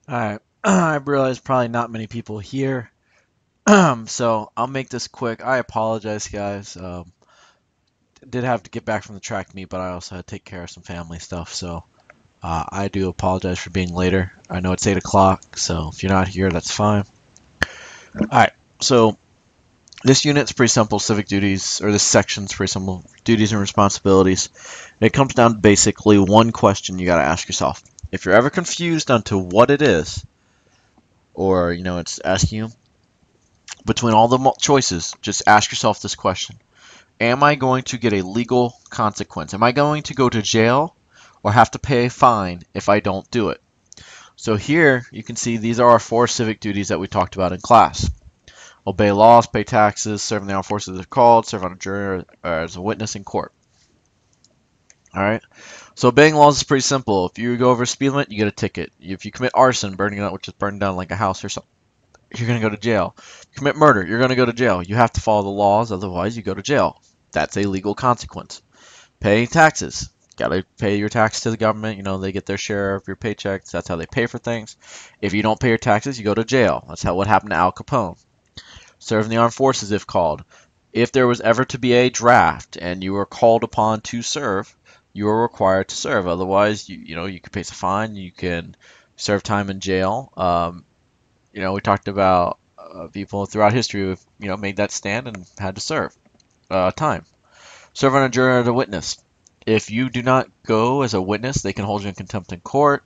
Alright, I realize probably not many people here, so I'll make this quick. I apologize, guys. Did have to get back from the track meet, but I also had to take care of some family stuff, so I do apologize for being later. I know it's 8 o'clock, so if you're not here, that's fine. Alright, so this unit's pretty simple, civic duties, or this section's pretty simple, duties and responsibilities. It comes down to basically one question you gotta ask yourself. If you're ever confused onto what it is, or, it's asking you between all the choices, just ask yourself this question. Am I going to get a legal consequence? Am I going to go to jail or have to pay a fine if I don't do it? So here you can see these are our 4 civic duties that we talked about in class. Obey laws, pay taxes, serve in the armed forces if called, serve on a jury or as a witness in court. All right. So obeying laws is pretty simple. If you go over a speed limit, you get a ticket. If you commit arson, burning out, which is burning down like a house or something, you're going to go to jail. Commit murder, you're going to go to jail. You have to follow the laws, otherwise you go to jail. That's a legal consequence. Paying taxes. Got to pay your tax to the government. They get their share of your paychecks. That's how they pay for things. If you don't pay your taxes, you go to jail. That's what happened to Al Capone. Serve in the armed forces if called. If there was ever to be a draft and you were called upon to serve, you are required to serve. Otherwise, you could face a fine. You can serve time in jail. We talked about people throughout history who have, made that stand and had to serve time. Serve on a jury as a witness. If you do not go as a witness, they can hold you in contempt in court.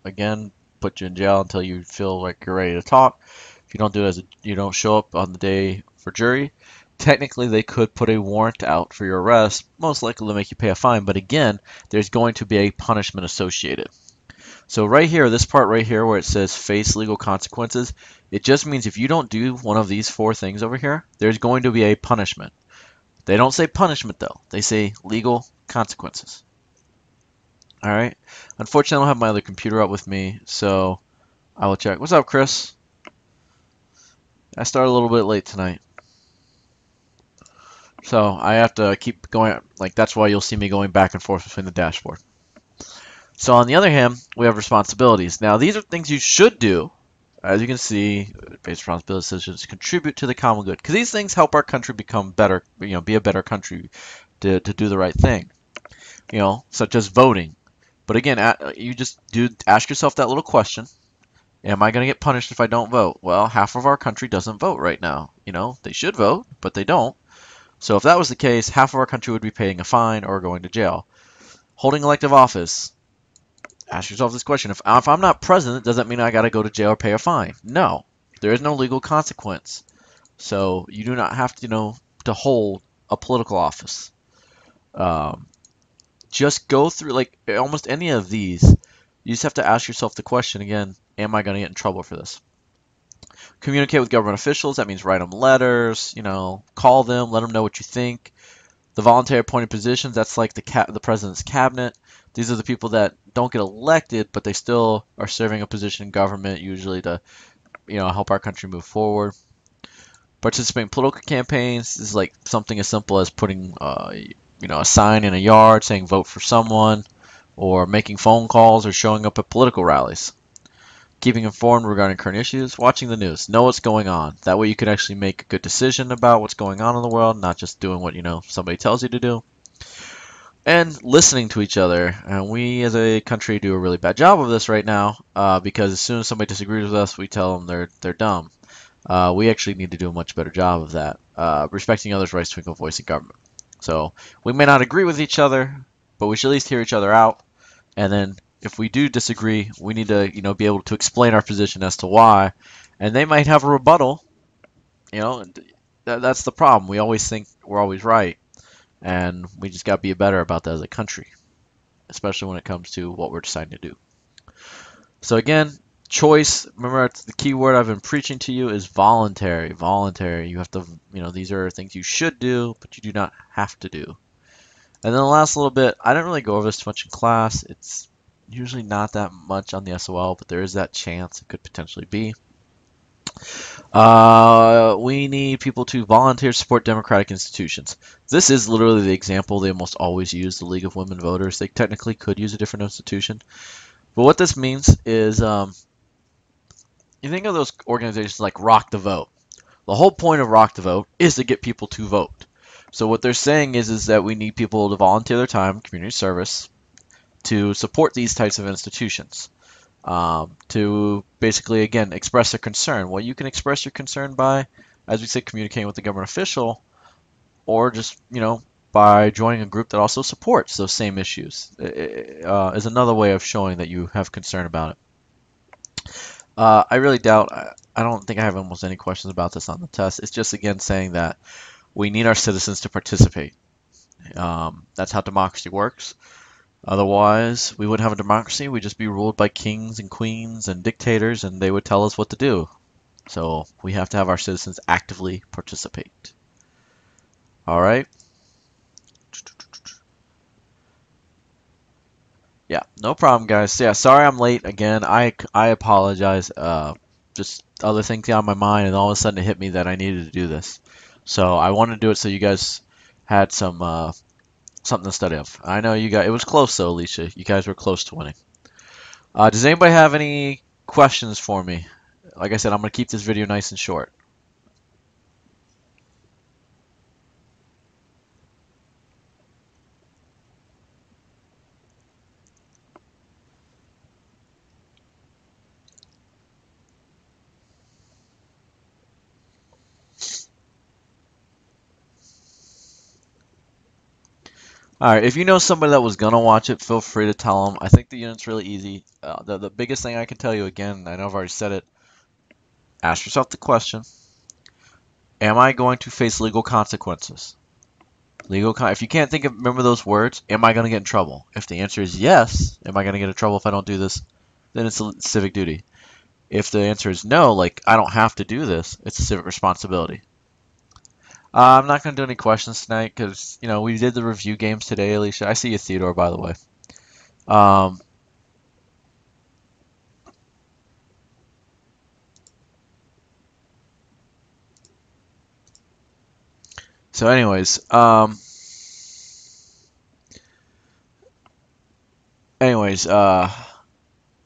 Again, put you in jail until you feel like you're ready to talk. If you don't do it you don't show up on the day for jury, technically they could put a warrant out for your arrest. Most likely they'll make you pay a fine, but again, there's going to be a punishment associated. So right here, this part right here where it says face legal consequences, it just means if you don't do one of these 4 things over here, there's going to be a punishment. They don't say punishment though. They say legal consequences. All right. Unfortunately, I don't have my other computer up with me, so I will check. What's up, Chris? I started a little bit late tonight. So I have to keep going, like that's why you'll see me going back and forth between the dashboard. So on the other hand, we have responsibilities. Now these are things you should do. As you can see, basic responsibilities such as contribute to the common good, because these things help our country become better, be a better country to do the right thing, such as voting. But again, you just ask yourself that little question. Am I going to get punished if I don't vote? Well, half of our country doesn't vote right now. They should vote, but they don't. So if that was the case, half of our country would be paying a fine or going to jail. Holding elective office. Ask yourself this question. If I'm not president, does that mean I got to go to jail or pay a fine? No. There is no legal consequence. So you do not have to, to hold a political office. Just go through, like, almost any of these. You just have to ask yourself the question again, am I going to get in trouble for this? Communicate with government officials. That means write them letters, call them, let them know what you think. The voluntary appointed positions, that's like the president's cabinet. These are the people that don't get elected, but they still are serving a position in government, usually to, help our country move forward. Participate in political campaigns is like something as simple as putting, a sign in a yard saying vote for someone, or making phone calls or showing up at political rallies. Keeping informed regarding current issues, watching the news, know what's going on. That way you can actually make a good decision about what's going on in the world, not just doing what, somebody tells you to do. And listening to each other. And we as a country do a really bad job of this right now, because as soon as somebody disagrees with us, we tell them they're dumb. We actually need to do a much better job of that, respecting others' rights to equal voice in government. So we may not agree with each other, but we should at least hear each other out. And then if we do disagree, we need to, be able to explain our position as to why. And they might have a rebuttal. That's the problem. We always think we're always right. And we just got to be better about that as a country, especially when it comes to what we're deciding to do. So again, choice. Remember, the key word I've been preaching to you is voluntary. Voluntary. You have to, these are things you should do, but you do not have to do. And then the last little bit, I didn't really go over this too much in class. It's usually not that much on the SOL, but there is that chance it could potentially be. We need people to volunteer to support democratic institutions. This is literally the example they almost always use, the League of Women Voters. They technically could use a different institution, But what this means is, you think of those organizations like Rock the Vote. The whole point of Rock the Vote is to get people to vote. So what they're saying is that we need people to volunteer their time, community service, to support these types of institutions. To basically, again, express their concern. Well, you can express your concern by, as we said, communicating with the government official, or just, by joining a group that also supports those same issues. Is another way of showing that you have concern about it. I really doubt, I don't think I have almost any questions about this on the test. It's just, again, saying that we need our citizens to participate. That's how democracy works. Otherwise, we wouldn't have a democracy. We'd just be ruled by kings and queens and dictators, and they would tell us what to do. So we have to have our citizens actively participate. All right? Yeah, no problem, guys. Yeah, sorry I'm late again. I apologize. Just other things got on my mind, and all of a sudden it hit me that I needed to do this. So I wanted to do it so you guys had something to study of. I know you guys. It was close though, Alicia. You guys were close to winning. Does anybody have any questions for me? Like I said, I'm gonna keep this video nice and short. All right, if you know somebody that was gonna watch it, feel free to tell them. I think the unit's really easy. The biggest thing I can tell you, again, I know I've already said it. Ask yourself the question: am I going to face legal consequences? If you can't remember those words, am I going to get in trouble? If the answer is yes, am I going to get in trouble if I don't do this? Then it's a civic duty. If the answer is no, like I don't have to do this, it's a civic responsibility. I'm not going to do any questions tonight because, we did the review games today, Alicia. I see you, Theodore, by the way. Um, so anyways, I'm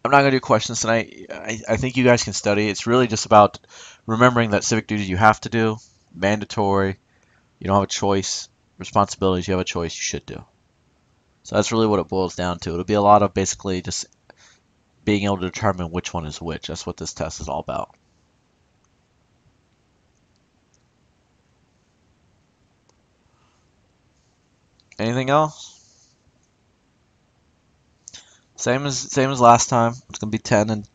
not going to do questions tonight. I think you guys can study. It's really just about remembering that civic duties you have to do, mandatory. You don't have a choice. Responsibilities, you have a choice, you should do. So that's really what it boils down to. It'll be a lot of basically just being able to determine which one is which. That's what this test is all about. Anything else? Same as last time. It's gonna be 10 and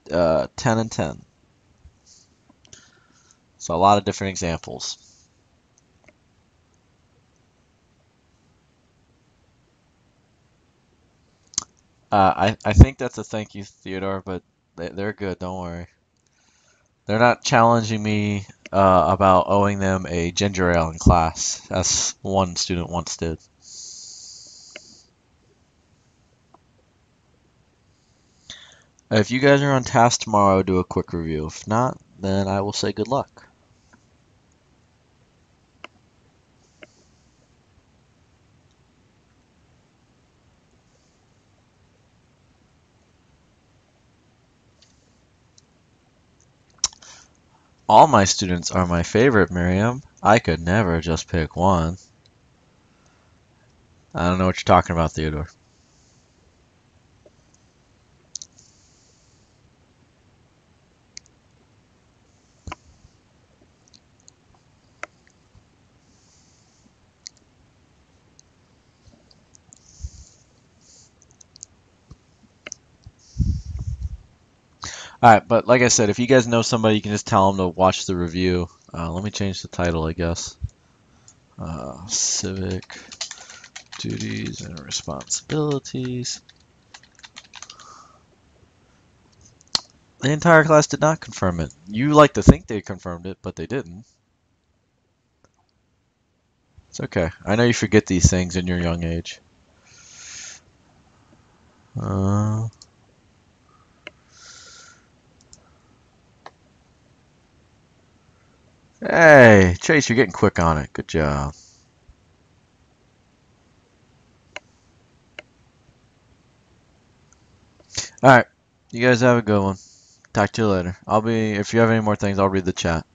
10. So a lot of different examples. I think that's a thank you, Theodore, but they're good. Don't worry. They're not challenging me about owing them a ginger ale in class, as one student once did. If you guys are on task tomorrow, I'll do a quick review. If not, then I will say good luck. All my students are my favorite, Miriam. I could never just pick one. I don't know what you're talking about, Theodore. Alright, but like I said, if you guys know somebody, you can just tell them to watch the review. Let me change the title, I guess. Civic duties and responsibilities. The entire class did not confirm it. You like to think they confirmed it, but they didn't. It's okay. I know you forget these things in your young age. Uh, hey, Chase, you're getting quick on it. Good job. All right. You guys have a good one. Talk to you later. If you have any more things, I'll read the chat.